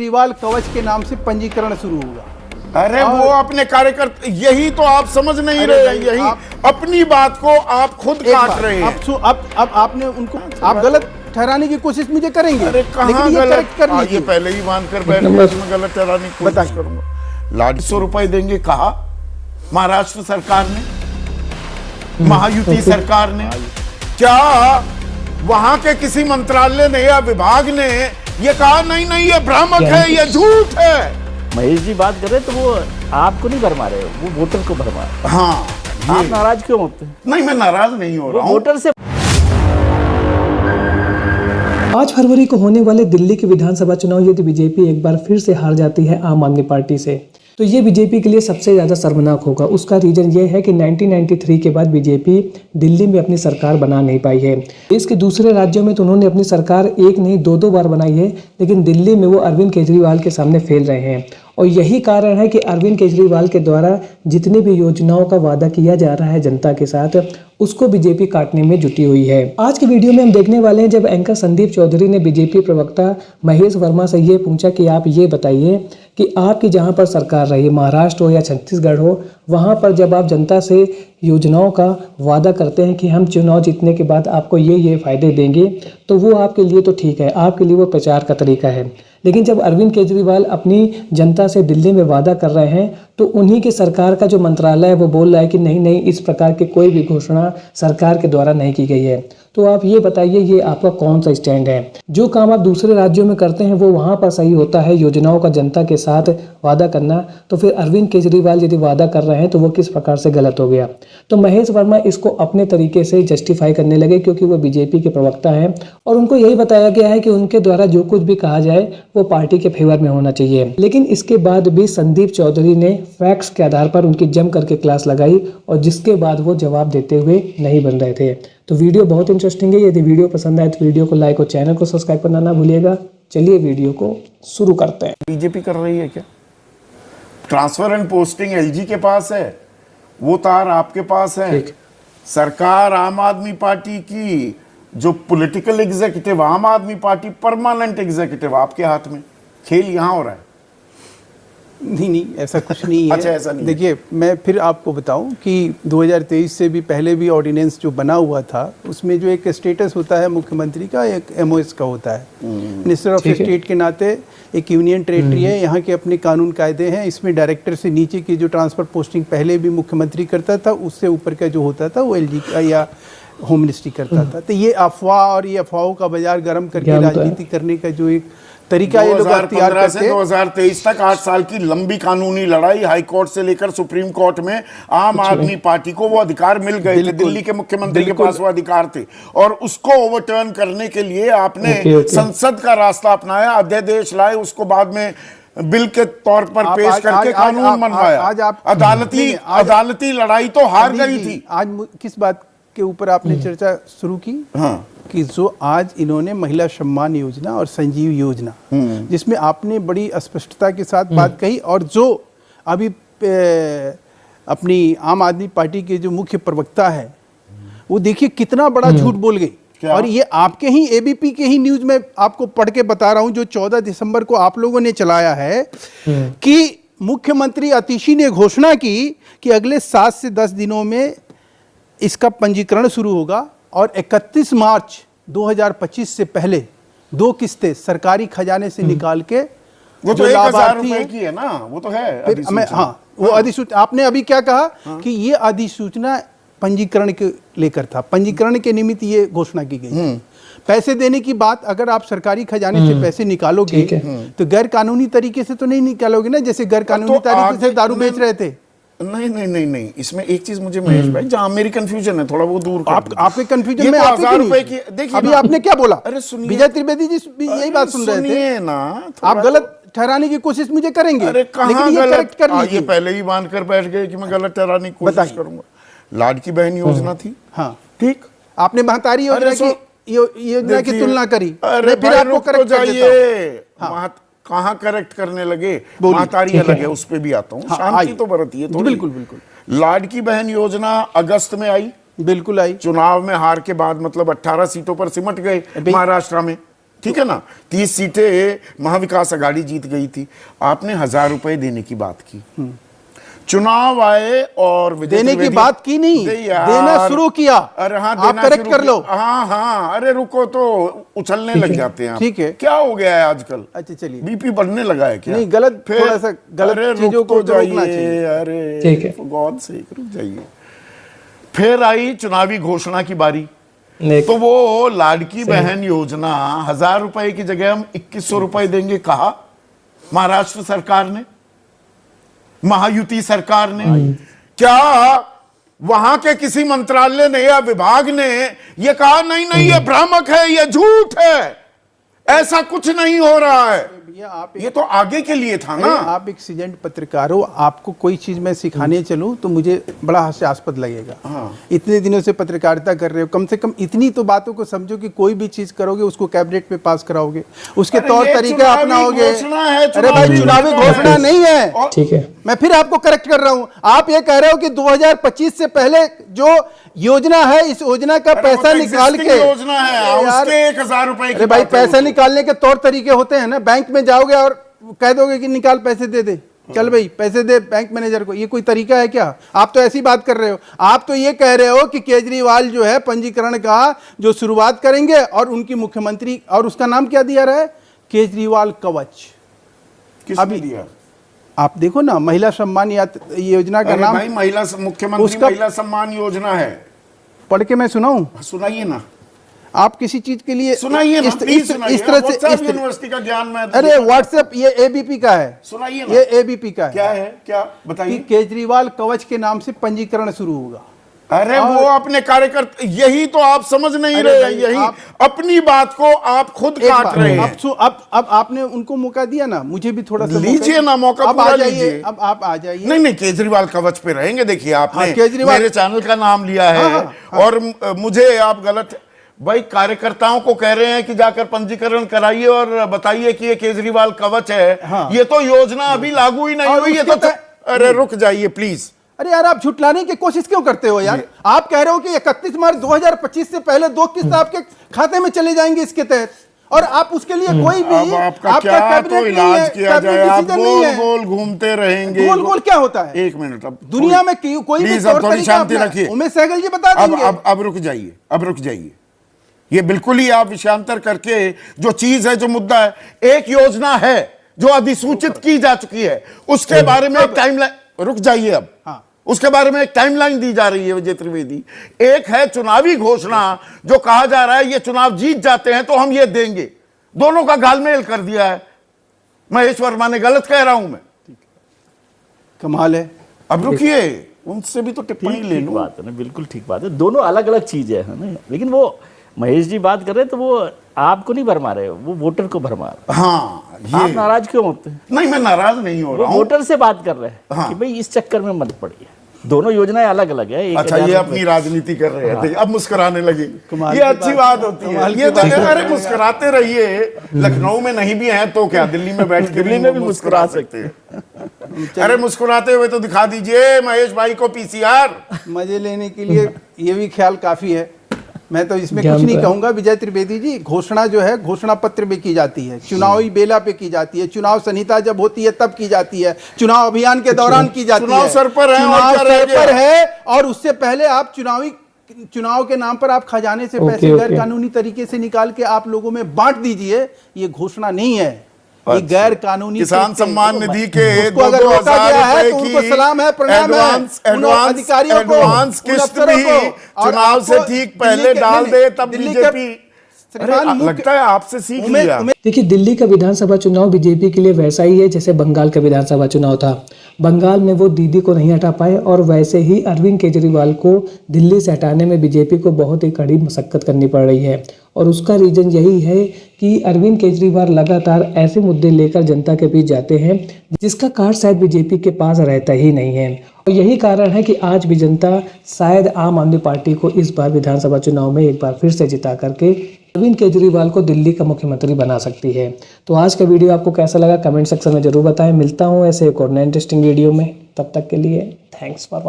केजरीवाल कवच के नाम से पंजीकरण शुरू होगा। अरे वो अपने कार्यकर्ता, यही तो आप समझ नहीं रहे, यही अपनी बात को आप खुद काट रहे हैं। अब आपने उनको आप गलत ठहराने की कोशिश मुझे करेंगे। अरे कहाँ गलत, ये पहले ही मान कर बैठ गए, इसमें गलत ठहराने की कोशिश करूंगा। लाख 100 रुपए देंगे कहा महाराष्ट्र सरकार ने, महायुति सरकार ने, क्या वहां के किसी मंत्रालय ने या विभाग ने ये कहा नहीं नहीं ये भ्रामक है, ये झूठ है? महेश जी बात कर रहे तो वो आपको नहीं भरमा रहे, वो वोटर को भरमा रहे। हाँ, आप नाराज क्यों होते हैं? नहीं, मैं नाराज नहीं हो रहा हूं। वोटर से 5 फरवरी को होने वाले दिल्ली के विधानसभा चुनाव यदि बीजेपी एक बार फिर से हार जाती है आम आदमी पार्टी से, तो ये बीजेपी के लिए सबसे ज़्यादा शर्मनाक होगा। उसका रीज़न ये है कि 1993 के बाद बीजेपी दिल्ली में अपनी सरकार बना नहीं पाई है। देश के दूसरे राज्यों में तो उन्होंने अपनी सरकार एक नहीं 2-2 बार बनाई है, लेकिन दिल्ली में वो अरविंद केजरीवाल के सामने फेल रहे हैं। और यही कारण है कि अरविंद केजरीवाल के द्वारा जितनी भी योजनाओं का वादा किया जा रहा है जनता के साथ, उसको बीजेपी काटने में जुटी हुई है। आज के वीडियो में हम देखने वाले हैं जब एंकर संदीप चौधरी ने बीजेपी प्रवक्ता महेश वर्मा से ये पूछा कि आप ये बताइए कि आपकी जहां पर सरकार रही, महाराष्ट्र हो या छत्तीसगढ़ हो, वहां पर जब आप जनता से योजनाओं का वादा करते हैं कि हम चुनाव जीतने के बाद आपको ये फ़ायदे देंगे, तो वो आपके लिए तो ठीक है, आपके लिए वो प्रचार का तरीका है। लेकिन जब अरविंद केजरीवाल अपनी जनता से दिल्ली में वादा कर रहे हैं, तो उन्हीं के सरकार का जो मंत्रालय है वो बोल रहा है कि नहीं नहीं, इस प्रकार की कोई भी घोषणा सरकार के द्वारा नहीं की गई है। तो आप ये बताइए, ये आपका कौन सा स्टैंड है? जो काम आप दूसरे राज्यों में करते हैं वो वहाँ पर सही होता है, योजनाओं का जनता के साथ वादा करना, तो फिर अरविंद केजरीवाल यदि वादा कर रहे हैं तो वो किस प्रकार से गलत हो गया? तो महेश वर्मा इसको अपने तरीके से जस्टिफाई करने लगे, क्योंकि वो बीजेपी के प्रवक्ता हैं और उनको यही बताया गया है कि उनके द्वारा जो कुछ भी कहा जाए वो पार्टी के फेवर में होना चाहिए। लेकिन इसके बाद भी संदीप चौधरी ने फैक्ट्स के आधार पर उनकी जम करके क्लास लगाई और जिसके बाद वो जवाब देते हुए नहीं बन रहे थे। तो वीडियो बहुत इंटरेस्टिंग है। यदि वीडियो पसंद आए तो वीडियो को लाइक और चैनल को सब्सक्राइब करना ना भूलिएगा। चलिए वीडियो को शुरू करते हैं। बीजेपी कर रही है क्या? ट्रांसफर एंड पोस्टिंग एलजी के पास है, वो तार आपके पास है। सरकार आम आदमी पार्टी की, जो पॉलिटिकल एग्जीक्यूटिव आम आदमी पार्टी परमानेंट एग्जीक्यूटिव आपके हाथ में। खेल यहां हो रहा है। नहीं, ऐसा कुछ नहीं है। अच्छा, ऐसा नहीं। देखिए, मैं फिर आपको बताऊं कि 2023 से भी पहले भी ऑर्डिनेंस जो बना हुआ था उसमें जो एक स्टेटस होता है मुख्यमंत्री का, एक एमओएस का होता है। मिनिस्टर ऑफ स्टेट के नाते एक यूनियन टेरिटरी है, यहाँ के अपने कानून कायदे हैं। इसमें डायरेक्टर से नीचे की जो ट्रांसफर पोस्टिंग पहले भी मुख्यमंत्री करता था, उससे ऊपर का जो होता था वो एलजी का या होम मिनिस्ट्री करता था। तो ये अफवाह और ये अफवाहों का बाजार गर्म करके राजनीति करने का जो एक तरीका ये लोग अख्तियार करते हैं। 2023 तक 8 साल की लंबी कानूनी लड़ाई, हाई कोर्ट से लेकर सुप्रीम कोर्ट में आम आदमी पार्टी को वो अधिकार मिल गए थे। दिल्ली के मुख्यमंत्री के पास वो अधिकार थे और उसको ओवरटर्न करने के लिए आपने संसद का रास्ता अपनाया, अध्यादेश लाए, उसको बाद में बिल के तौर पर पेश करके कानून बनवाया। आज आप अदालती लड़ाई तो हार गई थी। आज किस बात के ऊपर आपने चर्चा शुरू की? हाँ, कि जो आज इन्होंने महिला सम्मान योजना और संजीव योजना, जिसमें आपने बड़ी स्पष्टता के साथ बात कही, और जो अभी अपनी आम आदमी पार्टी के जो मुख्य प्रवक्ता है वो देखिए कितना बड़ा झूठ बोल गई। और ये आपके ही एबीपी के ही न्यूज में आपको पढ़ के बता रहा हूं, जो 14 दिसंबर को आप लोगों ने चलाया है कि मुख्यमंत्री आतिशी ने घोषणा की कि अगले 7 से 10 दिनों में इसका पंजीकरण शुरू होगा और 31 मार्च 2025 से पहले 2 किस्तें सरकारी खजाने से निकाल के, वो तो 1000 रुपए की है ना, वो तो है अधिसूचना। हाँ, वो अधिसूचना आपने अभी क्या कहा कि ये अधिसूचना पंजीकरण के लेकर था, पंजीकरण के निमित्त ये घोषणा की गई। पैसे देने की बात, अगर आप सरकारी खजाने से पैसे निकालोगे तो गैर कानूनी तरीके से तो नहीं निकालोगे ना, जैसे गैर कानूनी तरीके से दारू बेच रहे थे। नहीं, इसमें एक चीज मुझे महेश भाई, जहां मेरी कंफ्यूजन है थोड़ा वो दूर आपके कंफ्यूजन में 1000 रुपए की। देखिए अभी आपने क्या बोला? अरे सुनिए, विजय त्रिवेदी जी भी यही बात सुन रहे थे ना। आप गलत ठहराने की कोशिश मुझे करेंगे। अरे कहां गलत कर लीजिए। ये पहले ही मान कर बैठ गए कि मैं गलत ठहराने की कोशिश करूंगा। लाडकी बहन योजना थी, हाँ ठीक, आपने महतारी योजना की तुलना करी। अरे फिर आपको करेक्ट चाहिए, कहाँ करेक्ट करने लगे? महतारी अलग है, उस पे भी आता हूँ। शांति तो बरती है थोड़ी। बिल्कुल। लाडकी बहन योजना अगस्त में आई, बिल्कुल आई। चुनाव में हार के बाद, मतलब 18 सीटों पर सिमट गए महाराष्ट्र में। ठीक है ना, 30 सीटें महाविकास आघाड़ी जीत गई थी, आपने 1000 रुपए देने की बात की, चुनाव आए और देने की बात की नहीं, देना शुरू किया। अरे हाँ, आप करेक्ट कर लो। हाँ, अरे रुको तो उछलने लग जाते हैं। ठीक है, क्या हो गया है आजकल? अच्छा चलिए, बीपी बढ़ने लगा है क्या? नहीं, गलत, थोड़ा सा गलत चीजों को रोकना चाहिए। अरे ठीक है, गॉड से रुक जाइए। फिर आई चुनावी घोषणा की बारी, तो वो लाड़की बहन योजना 1000 रुपए की जगह हम 2100 रुपए देंगे कहा महाराष्ट्र सरकार ने, महायुति सरकार ने। क्या वहां के किसी मंत्रालय ने या विभाग ने ये कहा नहीं नहीं ये भ्रामक है, ये झूठ है, ऐसा कुछ नहीं हो रहा है? ये तो आगे के लिए था ना। आप एक सीजन पत्रकार हो, आपको कोई चीज मैं सिखाने चलूं तो मुझे बड़ा हास्यास्पद लगेगा। इतने दिनों से पत्रकारिता कर रहे हो, कम से कम इतनी तो बातों को समझो कि कोई भी चीज करोगे उसको कैबिनेट में पास कराओगे, उसके तौर तरीके अपनाओगे। अरे भाई, चुनावी घोषणा नहीं है। ठीक है, मैं फिर आपको करेक्ट कर रहा हूं। आप ये कह रहे हो कि 2025 से पहले जो योजना है, इस योजना का पैसा निकाल के, योजना है उसके 1000 रुपए। अरे भाई, पैसा निकालने के तौर तरीके होते हैं ना। बैंक में जाओगे और कह दोगे कि निकाल पैसे दे दे, चल भाई पैसे दे बैंक मैनेजर को, ये कोई तरीका है क्या? आप तो ऐसी बात कर रहे हो। आप तो ये कह रहे हो कि केजरीवाल जो है पंजीकरण का जो शुरुआत करेंगे और उनकी मुख्यमंत्री, और उसका नाम क्या दिया रहा है? केजरीवाल कवच। किसने दिया? आप देखो ना, महिला सम्मान योजना का नाम, भाई महिला मुख्यमंत्री महिला सम्मान योजना है। पढ़ के मैं सुनाऊं? सुनाइए ना। आप किसी चीज के लिए सुनाइए ना, इस तरह से यूनिवर्सिटी का ज्ञान में। अरे व्हाट्सएप, ये एबीपी का है, सुनाइए ना। ये एबीपी का है। क्या है, क्या बताइए? केजरीवाल कवच के नाम से पंजीकरण शुरू होगा। अरे वो अपने कार्यकर्ता, यही तो आप समझ नहीं रहे, यही अपनी बात को आप खुद काट रहे हैं। अब आपने उनको मौका दिया ना, मुझे भी थोड़ा सा लीजिए ना मौका, पूरा लीजिए। अब आप आ जाइए। नहीं, केजरीवाल कवच पे रहेंगे। देखिए, आपने केजरीवाल मेरे चैनल का नाम लिया है और मुझे आप गलत, भाई कार्यकर्ताओं को कह रहे हैं कि जाकर पंजीकरण कराइए और बताइए कि ये केजरीवाल कवच है। ये तो योजना अभी लागू ही नहीं हुई, ये तो अरे रुक जाइए प्लीज। अरे यार, आप झुटलाने की कोशिश क्यों करते हो यार? आप कह रहे हो कि 31 मार्च 2025 से पहले 2 किस्त आपके खाते में चले जाएंगे इसके तहत, और आप उसके लिए कोई भी आपका क्या तो इलाज किया जाए? आप गोल गोल घूमते रहेंगे। गोल गोल क्या होता है? एक मिनट, अब दुनिया में कोई भी थोड़ी शांति रखिए। उमेश सहगल जी बता देंगे। अब रुक जाइए, अब रुक जाइए। ये बिल्कुल ही आप विषयांतर करके, जो चीज है, जो मुद्दा है, एक योजना है जो अधिसूचित की जा चुकी है, उसके बारे में एक टाइमलाइन, रुक जाइए अब। उसके बारे में एक टाइमलाइन दी जा रही है विजय त्रिवेदी। एक है चुनावी घोषणा, जो कहा जा रहा है ये चुनाव जीत जाते हैं तो हम ये देंगे। दोनों का घालमेल कर दिया है। महेश वर्मा ने गलत कह रहा हूं मैं? कमाल है। अब रुकिए, उनसे भी तो टिप्पणी ले लूं। बात है ना, बिल्कुल ठीक बात है। दोनों अलग अलग चीजें है ना, लेकिन वो महेश जी बात कर रहे हैं तो वो आपको नहीं भरमा रहे हो, वो वोटर को भरमा रहे। हाँ, आप नाराज क्यों होते हैं? नहीं, मैं नाराज नहीं हो रहा हूं। वोटर से बात कर रहे हैं कि भाई इस चक्कर में मत पड़िए, दोनों योजनाएं अलग अलग है। अच्छा, ये अपनी राजनीति कर रहे हैं। अब मुस्कुराने लगे, ये अच्छी बात होती है। ये तो अरे मुस्कुराते रहिए। लखनऊ में नहीं भी हैं तो क्या, दिल्ली में बैठ के दिल्ली में भी मुस्कुरा सकते हैं। अरे मुस्कुराते हुए तो दिखा दीजिए महेश भाई को पीसीआर। मजे लेने के लिए ये भी ख्याल काफी है। मैं तो इसमें कुछ नहीं कहूंगा। विजय त्रिवेदी जी, घोषणा जो है घोषणा पत्र में की जाती है, चुनावी बेला पे की जाती है, चुनाव संहिता जब होती है तब की जाती है, चुनाव अभियान के दौरान की जाती है। चुनाव सर पर है और उससे पहले आप चुनाव के नाम पर आप खजाने से पैसे गैर कानूनी तरीके से निकाल के आप लोगों में बांट दीजिए। ये घोषणा नहीं है, ये गैर कानूनी। किसान सम्मान निधि के अगर रोका गया है तो उनको सलाम है, प्रणाम है। अधिकारियों को एडवांस किस्त भी चुनाव से ठीक पहले डाल दे, तब बीजेपी लगता है आपसे सीख लिया। देखिए, दिल्ली का विधानसभा चुनाव बीजेपी के लिए वैसा ही है जैसे बंगाल का विधानसभा चुनाव था। बंगाल में वो दीदी को नहीं हटा पाए और वैसे ही अरविंद केजरीवाल को दिल्ली से हटाने में बीजेपी को बहुत ही कड़ी मशक्कत करनी पड़ रही है। और उसका रीजन यही है कि अरविंद केजरीवाल लगातार ऐसे मुद्दे लेकर जनता के बीच जाते हैं जिसका कार्ड शायद बीजेपी के पास रहता ही नहीं है। और यही कारण है कि आज भी जनता शायद आम आदमी पार्टी को इस बार विधानसभा चुनाव में एक बार फिर से जिता करके अरविंद केजरीवाल को दिल्ली का मुख्यमंत्री बना सकती है। तो आज का वीडियो आपको कैसा लगा कमेंट सेक्शन में जरूर बताएं। मिलता हूं ऐसे एक और नए इंटरेस्टिंग वीडियो में, तब तक के लिए थैंक्स फॉर वॉचिंग।